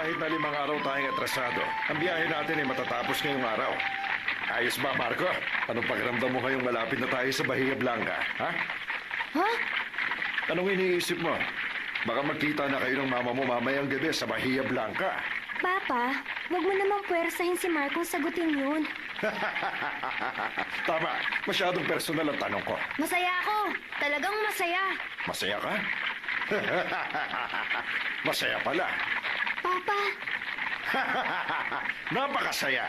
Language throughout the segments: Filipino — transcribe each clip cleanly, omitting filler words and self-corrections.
Kahit na 5 araw tayong atrasado, ang biyahe natin ay matatapos ngayong araw. Ayos ba, Marco? Anong pakiramdam mo ngayong malapit na tayo sa Bahia Blanca, ha? Ha? Anong iniisip mo? Baka magkita na kayo ng mama mo mamayang gabi sa Bahia Blanca. Papa, wag mo namang puwersahin si Marco sagutin yun. Tama, masyadong personal ang tanong ko. Masaya ako. Talagang masaya. Masaya ka? Masaya pala. Papa, Napakasaya.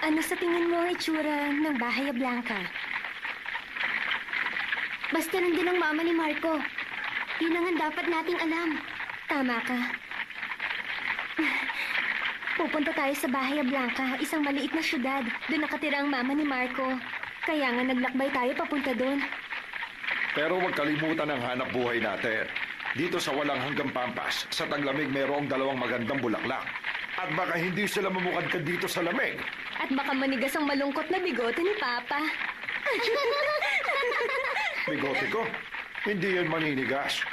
ano sa tingin mo ang itsura ng Bahia Blanca? Basta nandun ang mama ni Marco. Yun ang dapat nating alam. Tama ka. Pupunta tayo sa Bahia Blanca, isang maliit na syudad. Doon nakatira ang mama ni Marco. Kaya nga naglakbay tayo papunta doon. Pero huwag kalimutan ang hanap buhay natin. Dito sa walang hanggang Pampas, sa taglamig mayroong 2 magandang bulaklak. At baka hindi sila mamukadkad dito sa lamig. At baka manigas ang malungkot na bigote ni Papa. Bigote ko, hindi yan maninigas.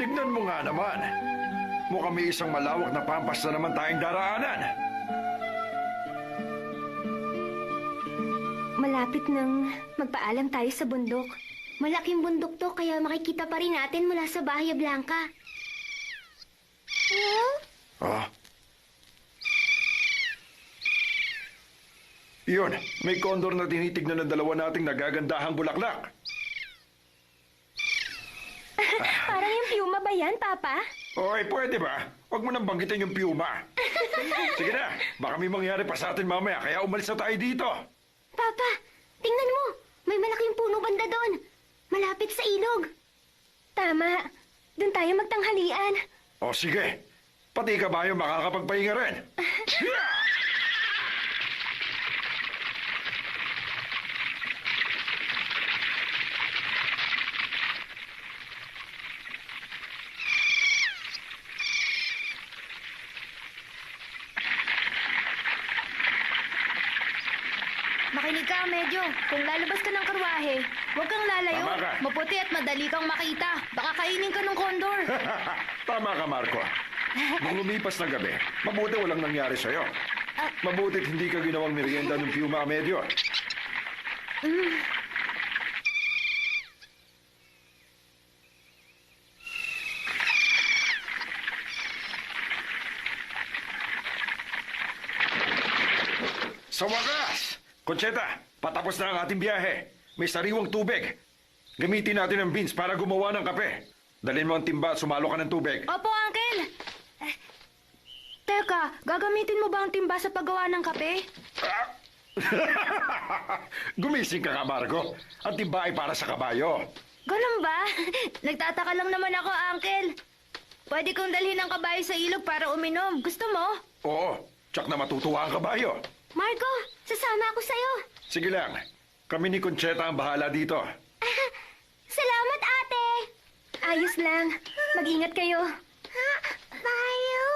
Tignan mo nga naman. Mukhang may isang malawak na pampas na naman tayong daraanan. Malapit nang magpaalam tayo sa bundok. Malaking bundok to, kaya makikita pa rin natin mula sa Bahia Blanca. Ah? Yun, may kondor na tinitignan ng 2 nating nagagandahang bulaklak. Parang yung piuma ba yan, Papa? Oy, pwede ba? Huwag mo nang banggitin yung piuma. Sige na, baka may mangyari pa sa atin mamaya, kaya umalis na tayo dito. Papa, tingnan mo. May malaking puno banda doon. Malapit sa ilog. Tama. Doon tayo magtanghalian. O sige, pati kabayo makakapagpahinga rin. Yeah! Makinig ka, Medyo. Kung lalabas ka ng karwahe, huwag kang lalayo. Tama ka. Maputi at madali kang makita. Baka kainin ka ng kondor. Tama ka, Marco. Nung lumipas na gabi, mabuti walang nangyari sa'yo. Mabutit hindi ka ginawang merienda ng Piuma Medyo. Sa wakas! Concheta, patapos na ang ating biyahe. May sariwang tubig. Gamitin natin ang beans para gumawa ng kape. Dalhin mo ang timba at sumalo ka ng tubig. Opo, Uncle. Teka, gagamitin mo ba ang timba sa paggawa ng kape? Gumising ka, Marco. Ang timba ay para sa kabayo. Ganun ba? Nagtataka lang naman ako, Uncle. Pwede kong dalhin ang kabayo sa ilog para uminom. Gusto mo? Oo, tsak na matutuwa ang kabayo. Marco, sasama ako sa'yo. Sige lang, kami ni Concheta ang bahala dito. Salamat, ate. Ayos lang. Mag-ingat kayo. Bayo.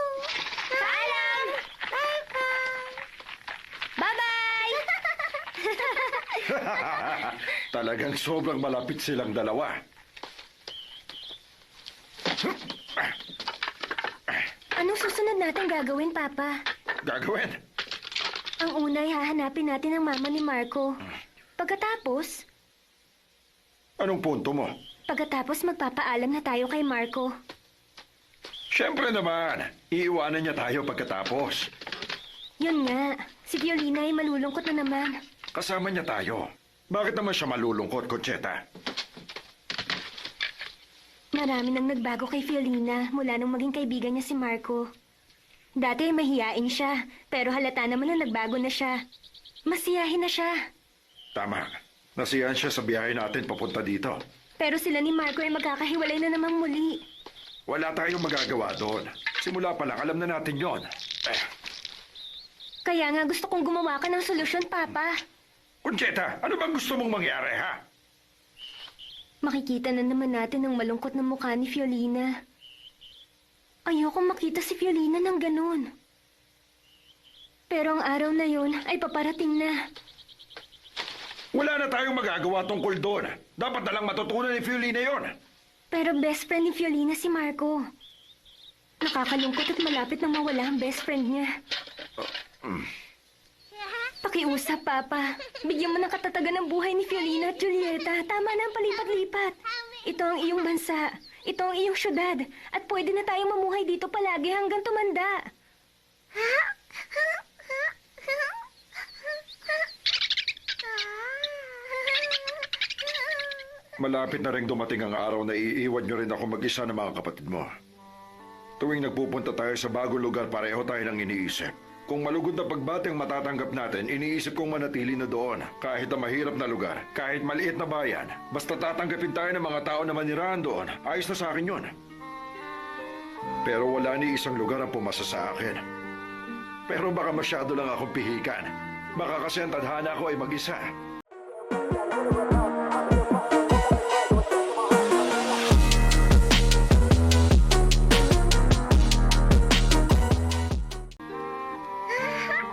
Paalam. Bye-bye. Bye-bye. Talagang sobrang malapit silang dalawa. Anong susunod natin gagawin, Papa? Gagawin? Ang una ay hahanapin natin ang mama ni Marco. Pagkatapos Anong punto mo? magpapaalam na tayo kay Marco. Siyempre naman, iiwanan niya tayo pagkatapos. Yun nga, si Violina ay malulungkot na naman. Kasama niya tayo. Bakit naman siya malulungkot, Concheta? Marami nang nagbago kay Violina mula nung maging kaibigan niya si Marco. Dati ay mahiyain siya, pero halata naman na nagbago na siya. Masiyahin na siya. Tama. Nasiyahan siya sa biyahe natin papunta dito. Pero sila ni Marco ay magkakahiwalay na namang muli. Wala tayong magagawa doon. Simula pa lang, alam na natin yon. Kaya nga gusto kong gumawa ka ng solusyon, Papa. Concheta, ano bang gusto mong mangyari, ha? Makikita na naman natin ang malungkot na mukha ni Fiolina. Ayokong makita si Fiolina ng ganun. Pero ang araw na yun ay paparating na. Wala na tayong magagawa tungkol doon. Dapat na lang matutunan ni Fiolina yon. Pero best friend ni Fiolina si Marco. Nakakalungkot at malapit nang mawala ang best friend niya. Pakiusap, Papa. Bigyan mo ng katatagan ng buhay ni Fiolina at Julieta. Tama na ang palipat-lipat. Ito ang iyong bansa. Ito ang iyong syudad. At pwede na tayong mamuhay dito palagi hanggang tumanda. Malapit na rin dumating ang araw na iiwan nyo rin ako mag-isa ng mga kapatid mo. Tuwing nagpupunta tayo sa bagong lugar, pareho tayo ng iniisip. Kung malugod na pagbati ang matatanggap natin, iniisip kong manatili na doon. Kahit na mahirap na lugar, kahit maliit na bayan, basta tatanggapin tayo ng mga tao na manirahan doon, ayos na sa akin yun. Pero wala ni isang lugar ang pumasa sa akin. Pero baka masyado lang akong pihikan. Baka kasi ang tadhana ko ay mag-isa.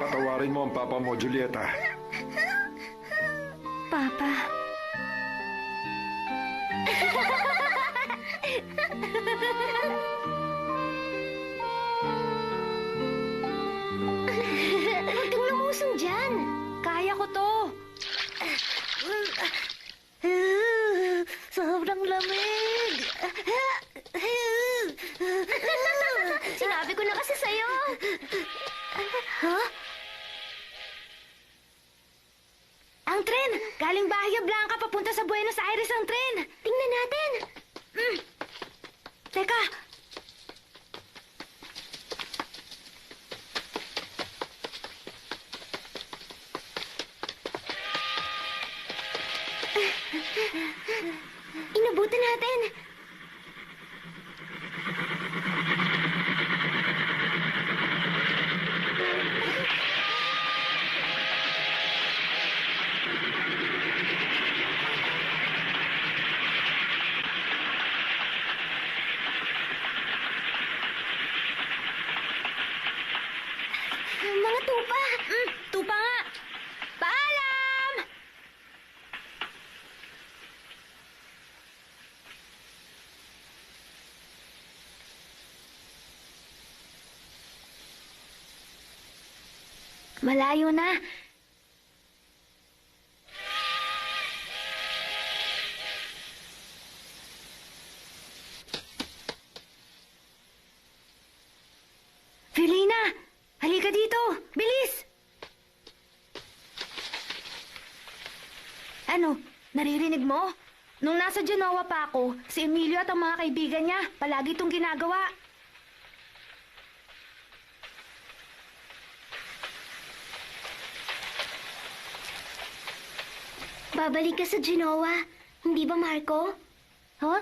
Patawarin mo ang papa mo, Julieta. Papa. Huwag kang lumusong dyan. Kaya ko to. Sobrang lamig. Sinabi ko na kasi sa'yo. Huh? Ang tren! Galing Bahia Blanca papunta sa Buenos Aires ang tren! Tingnan natin. Teka! Inabutan natin. Mga tupa. Tupa nga! Paalam! Malayo na. Felina! Halika dito! Bilis! Ano? Naririnig mo? Nung nasa Genoa pa ako, si Emilio at ang mga kaibigan niya, palagi itong ginagawa. Babalik ka sa Genoa. Hindi ba, Marco? Huh?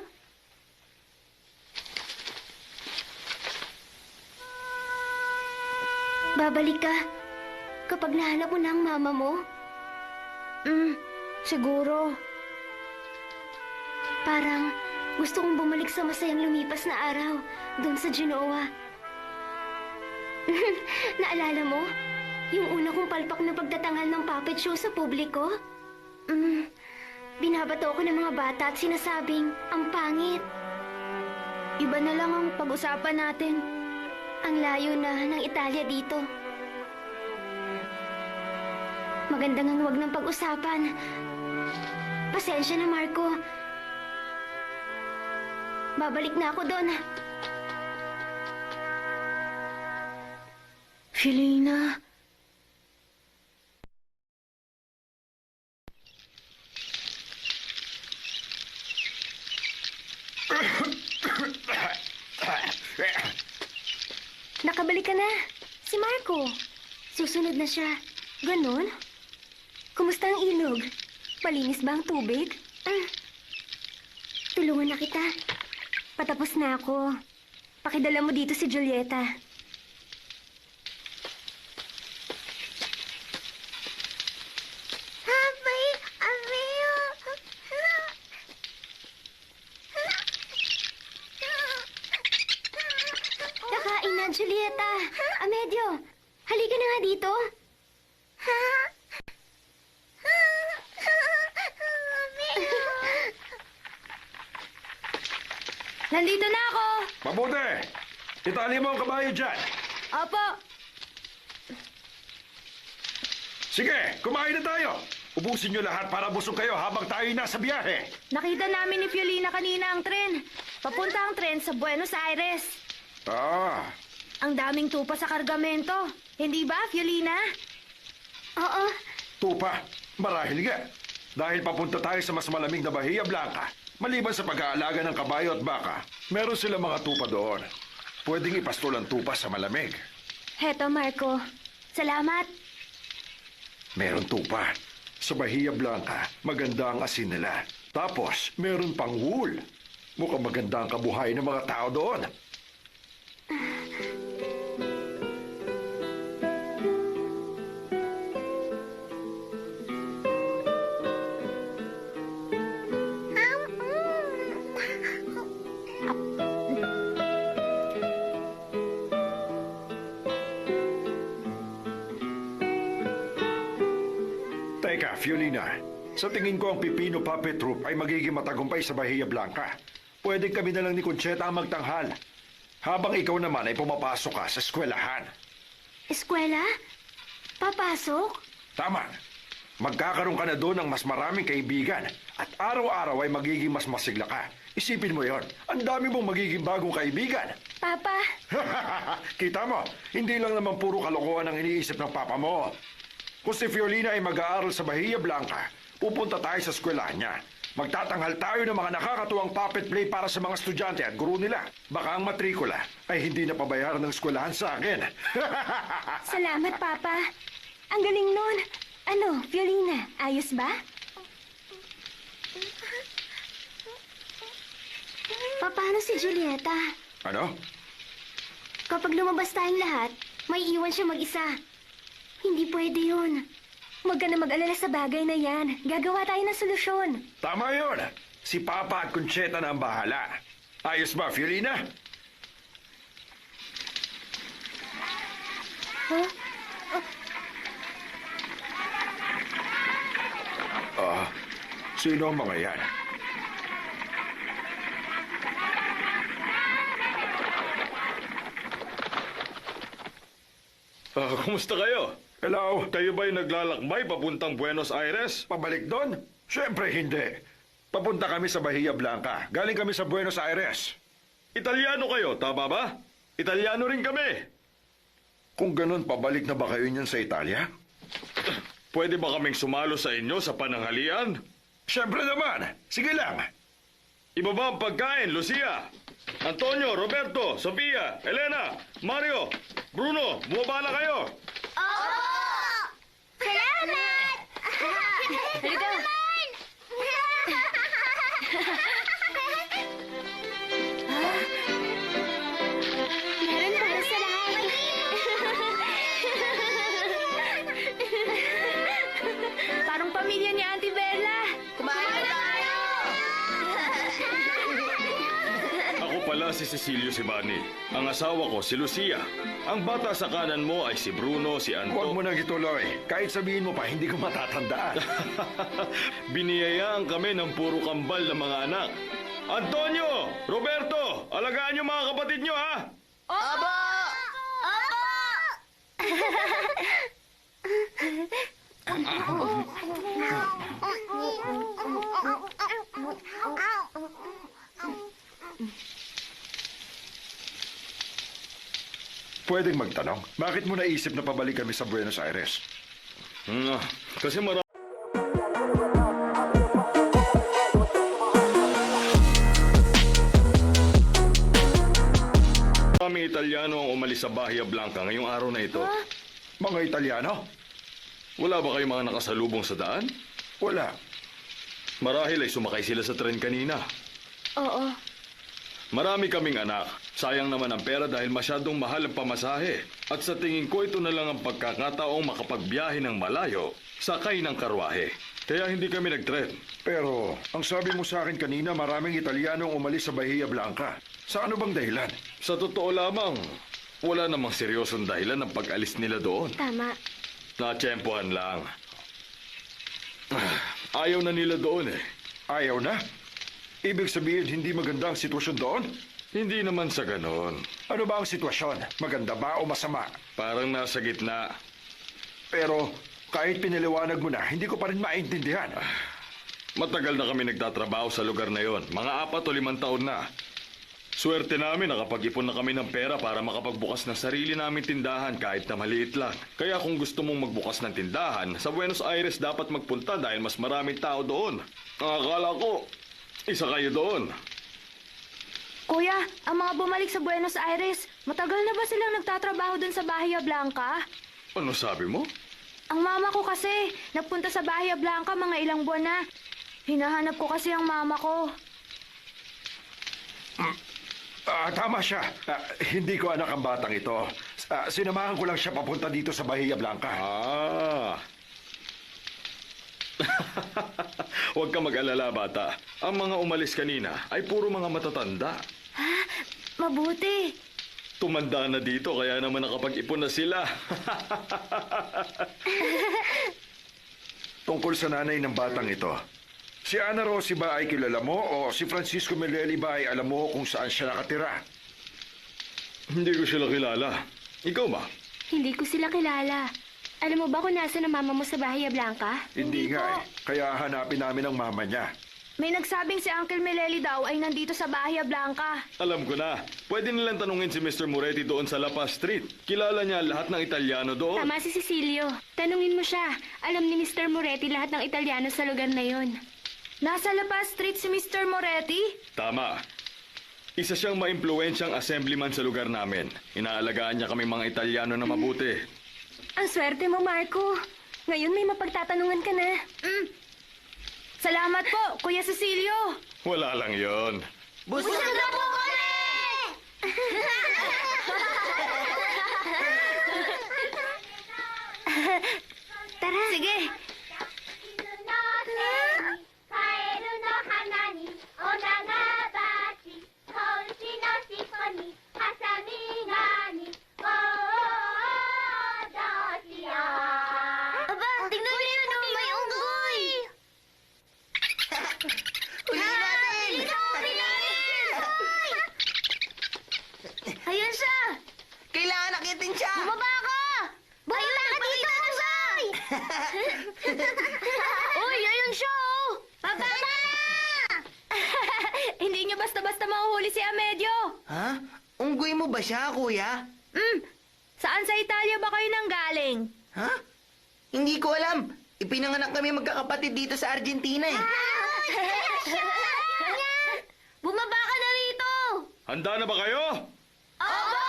Babalik ka kapag nahanap mo na ang mama mo? Siguro. Parang gusto kong bumalik sa masayang lumipas na araw doon sa Genoa. Naalala mo? Yung una kong palpak na pagtatanghal ng puppet show sa publiko? Binabato ko ng mga bata at sinasabing, ang pangit. Iba na lang ang pag-usapan natin. Ang layo na ng Italia dito. Magandang ang huwag ng pag-usapan. Pasensya na, Marco. Babalik na ako doon. Felina. Nakabalik ka na. Si Marco. Susunod na siya. Ganon? Kumusta ang ilog? Malinis ba ang tubig? Tulungan na kita. Patapos na ako. Pakidala mo dito si Julieta. dito? Nandito na ako! Mabuti! Itali mo ang kabayo dyan. Opo! Sige, kumain na tayo. Ubusin nyo lahat para busog kayo habang tayo nasa biyahe. Nakita namin ni Fiolina kanina ang tren. Papunta ang tren sa Buenos Aires. Ah, Ang daming tupa sa kargamento. Hindi ba, Fiolina? Oo. tupa. Marahil nga. Dahil papunta tayo sa mas malamig na Bahia Blanca. Maliban sa pag-aalaga ng kabayo at baka, meron sila mga tupa doon. Pwedeng ipastol ang tupa sa malamig. Heto, Marco. Salamat. Meron tupa. Sa Bahia Blanca, maganda ang asin nila. Tapos, meron pang wool. Mukhang maganda ang kabuhay ng mga tao doon. Teka, Fiolina. Sa tingin ko ang Pipino Puppet Troupe ay magiging matagumpay sa Bahia Blanca. Pwede kami na lang ni Concheta ang magtanghal. Habang ikaw naman ay pumapasok ka sa eskwelahan. Eskwela? Papasok? Tama. Magkakaroon ka na doon ng mas maraming kaibigan at araw-araw ay magiging mas masigla ka. Isipin mo yon. Ang dami mong magiging bagong kaibigan. Papa, Kita mo, hindi lang naman puro kalokohan ang iniisip ng papa mo. Kung si Fiolina ay mag-aaral sa Bahia Blanca, pupunta tayo sa eskwelahan niya. Magtatanghal tayo ng mga nakakatuwang puppet play para sa mga estudyante at guro nila. Baka ang matrikula ay hindi na pabayaran ng eskwelahan sa akin. salamat, Papa. Ang galing nun. Ano, Fiolina, ayos ba? Paano si Julieta? Ano? Kapag lumabas tayong lahat, may iwan siya mag-isa. Hindi pwede yun. Huwag ka na mag-alala sa bagay na yan. Gagawa tayo ng solusyon. Tama yun. Si Papa at Concheta na ang bahala. Ayos ba, Fiolina? Huh? Sino ang mga yan? Kumusta kayo? Hello? Kayo ba'y naglalakbay papuntang Buenos Aires? Pabalik doon? Siyempre hindi. Papunta kami sa Bahia Blanca. Galing kami sa Buenos Aires. Italiano kayo, tama ba? Italiano rin kami. Kung ganun, pabalik na ba kayo niyan sa Italia? Pwede ba kaming sumalo sa inyo sa pananghalian? Siyempre naman. Sige lang. Iba ba ang pagkain, Lucia? Antonio, Roberto, Sofia, Elena, Mario, Bruno, bumaba na kayo. Salamat! Halika! Meron para sa lahat. Parang pamilya ni Auntie Bella. Kumain tayo! Ako pala si Cecilio Sibani. Ang asawa ko si Lucia. Ang bata sa kanan mo ay si Bruno, si Huwag mo Anto. nang ituloy. Kahit sabihin mo pa, hindi ko matatandaan. Biniyayaan kami ng puro kambal na mga anak. Antonio! Roberto! Alagaan niyo mga kapatid niyo, ha? Opo! Pwedeng magtanong, bakit mo naisip na pabalik kami sa Buenos Aires? Kasi marami maraming Italiano ang umalis sa Bahia Blanca ngayong araw na ito. Mga Italiano? Wala ba kayong mga nakasalubong sa daan? Wala. Marahil ay sumakay sila sa tren kanina. Oo. Marami kaming anak. Sayang naman ang pera dahil masyadong mahal ang pamasahe. At sa tingin ko ito na lang ang pagkakataong makapagbiyahe ng malayo, sakay ng karwahe. Kaya hindi kami nag-tren. Pero, ang sabi mo sa akin kanina, maraming Italiano ang umalis sa Bahia Blanca. Sa ano bang dahilan? Sa totoo lamang, Wala namang seryosong dahilan ng pag-alis nila doon. Tama. Natsyempohan lang. Ayaw na nila doon eh. Ayaw na? Ibig sabihin, hindi maganda ang sitwasyon doon? Hindi naman sa ganon. Ano ba ang sitwasyon? Maganda ba o masama? Parang nasa gitna. Pero kahit pinaliwanag mo na, hindi ko pa rin maintindihan. Matagal na kami nagtatrabaho sa lugar na yon. Mga 4 o 5 taon na. Swerte namin nakapag-ipon na kami ng pera para makapagbukas ng sarili naming tindahan kahit na maliit lang. Kaya kung gusto mong magbukas ng tindahan, sa Buenos Aires dapat magpunta dahil mas maraming tao doon. Ang akala ko, isa kayo doon. Kuya, ang mga bumalik sa Buenos Aires, matagal na ba silang nagtatrabaho dun sa Bahia Blanca? Ano sabi mo? Ang mama ko kasi, nagpunta sa Bahia Blanca mga ilang buwan na. Hinahanap ko kasi ang mama ko. Tama siya. Hindi ko anak ang batang ito. Sinamahan ko lang siya papunta dito sa Bahia Blanca. Huwag ka mag-alala, bata. Ang mga umalis kanina ay puro mga matatanda. Mabuti. Tumanda na dito, kaya naman nakapag-ipon na sila. Tungkol sa nanay ng batang ito, si Ana Rosie ba ay kilala mo o si Francisco Meleli ba ay alam mo kung saan siya nakatira? Hindi ko sila kilala. Ikaw ba? Hindi ko sila kilala. Alam mo ba kung nasa na mama mo sa Bahia Blanca? Hindi nga eh. Kaya hanapin namin ang mama niya. May nagsabing si Uncle Meleli daw ay nandito sa Bahia Blanca. Alam ko na. Pwede nilang tanungin si Mr. Moretti doon sa La Paz Street. Kilala niya lahat ng Italiano doon. Tama si Cecilio. Tanungin mo siya. Alam ni Mr. Moretti lahat ng Italiano sa lugar na yon. Nasa La Paz Street si Mr. Moretti? Tama. Isa siyang maimpluwensyang assemblyman sa lugar namin. Inaalagaan niya kami mga Italiano na mabuti. Ang swerte mo, Marco. Ngayon may mapagtatanungan ka na. Salamat po, Kuya Cecilio. Wala lang yon. Busog na po kami! Tara. Sige. カエルの花にお長鉢子牛の尻尾にハサミガニおーどうしよう Aba, tingnan niyo yun, oh, may unggoy! Huli natin! Ayan siya! Kailangan nakitin siya! Bumaba ka! Bumaba ka dito, unggoy! Uy, ayun siya, oh! Baba na! Hindi niyo basta-basta mahuhuli si Amedyo. Ha? Unggoy mo ba siya, kuya? Saan sa Italia ba kayo nanggaling? Ha? Hindi ko alam. Ipinanganak kami magkakapatid dito sa Argentina eh. Bumaba ka na rito! Handa na ba kayo? Opo!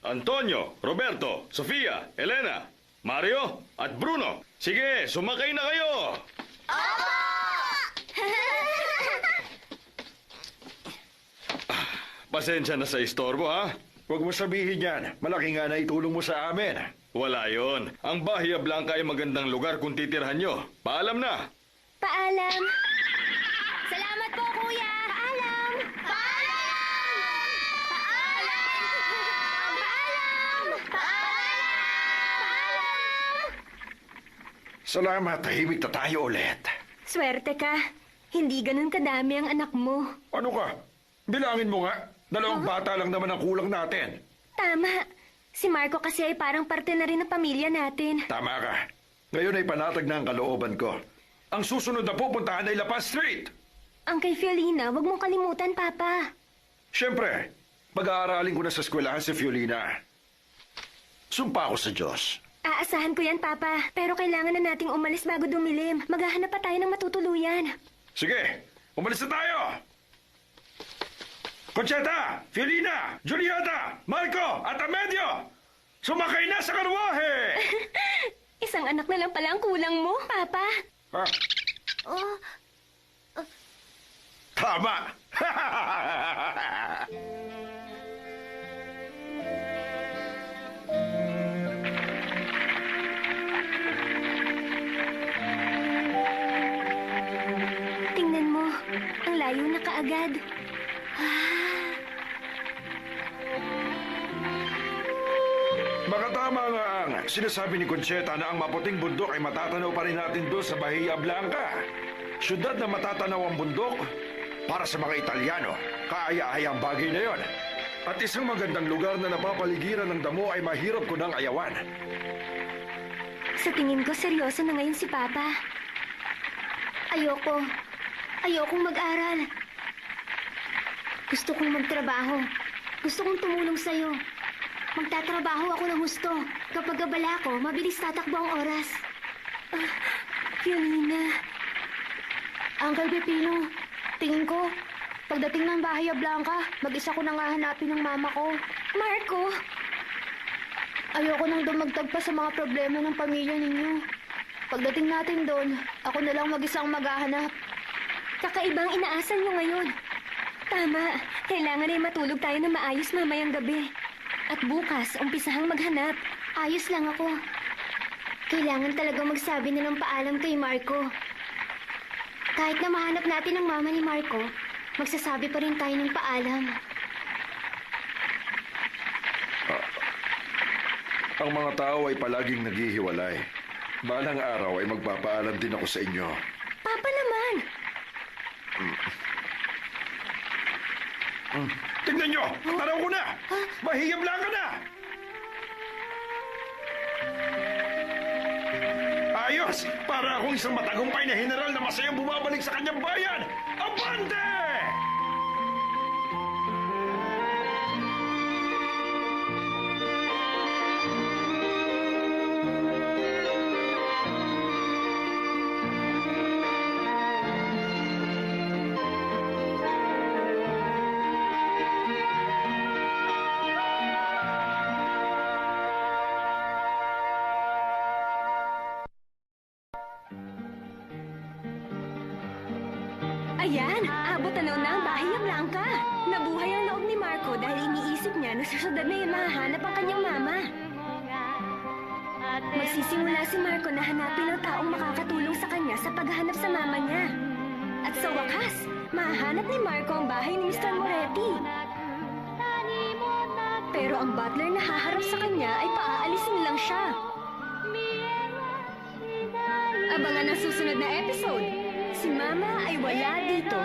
Antonio, Roberto, Sofia, Elena, Mario, at Bruno. Sige, sumakay na kayo! Pasensya na sa istorbo, ha? Huwag mo sabihin yan. Malaki nga na itulong mo sa amin. Wala yon. Ang Bahia Blanca ay magandang lugar kung titirhan nyo. Paalam na! Paalam. Salamat po, kuya! Paalam! Paalam! Paalam! Paalam! Salamat, tahimik na tayo ulit. Swerte ka. Hindi ganun kadami ang anak mo. Ano ka? Bilangin mo nga. 2 bata lang naman ang kulang natin. Tama. Si Marco kasi ay parang parte na rin ng pamilya natin. Tama ka. Ngayon ay panatag na ang kalooban ko. Ang susunod na pupuntahan ay La Paz Street. Ang kay Fiolina, wag mong kalimutan, Papa. Siyempre, pag-aaralin ko na sa eskwelahan si Fiolina. Sumpa ako sa Diyos. Aasahan ko yan, Papa. Pero kailangan na nating umalis bago dumilim. Maghahanap pa tayo ng matutuluyan. Sige, umalis na tayo! Concheta, Fiolina, Julieta, Marco, at Amedio! Sumakay na sa karwahe! Isang anak na lang pala ang kulang mo, Papa. Ha? Tama! tayo na kaagad. Baka tama nga ang sinasabi ni Concheta na ang maputing bundok ay matatanaw pa rin natin doon sa Bahia Blanca. Syudad na matatanaw ang bundok para sa mga Italyano. Kaaya-ayang bagay na yon. At isang magandang lugar na napapaligiran ng damo ay mahirap ko nang ayawan. Sa tingin ko, seryoso na ngayon si Papa. Ayoko. Ayokong mag-aral. Gusto kong magtrabaho. Gusto kong tumulong sa'yo. Magtatrabaho ako ng gusto. Kapag abala ko, mabilis tatakbo ang oras. Fiolina. Uncle Pepino, tingin ko, pagdating ng Bahia Blanca, mag-isa ko nang hahanapin ng mama ko. Marco! Ayoko nang dumagdag pa sa mga problema ng pamilya ninyo. Pagdating natin doon, ako na lang mag-isang maghahanap. Kakaibang inaasan mo ngayon. Tama. Kailangan ay matulog tayo na maayos mamayang gabi. At bukas, umpisahang maghanap. Ayos lang ako. Kailangan talaga magsabi na ng paalam kay Marco. Kahit na mahanap natin ang mama ni Marco, magsasabi pa rin tayo ng paalam. Ang mga tao ay palaging naghihiwalay. Balang araw ay magpapaalam din ako sa inyo. Papa naman! Tingnan nyo! Tanaw ko na! Bahia Blanca na! Ayos! Para akong isang matagumpay na general na masayang bumabalik sa kanyang bayan! Abante! Ayan, abot na na ang Bahia Blanca. Nabuhay ang loob ni Marco dahil iniisip niya na sa syudad na yun mahahanap ang kanyang mama. Magsisimula si Marco na hanapin ang taong makakatulong sa kanya sa paghahanap sa mama niya. At sa wakas, mahahanap ni Marco ang bahay ni Mr. Moretti. Pero ang butler na haharap sa kanya ay paaalisin lang siya. Abangan ang susunod na episode. Si Mama ay wala dito.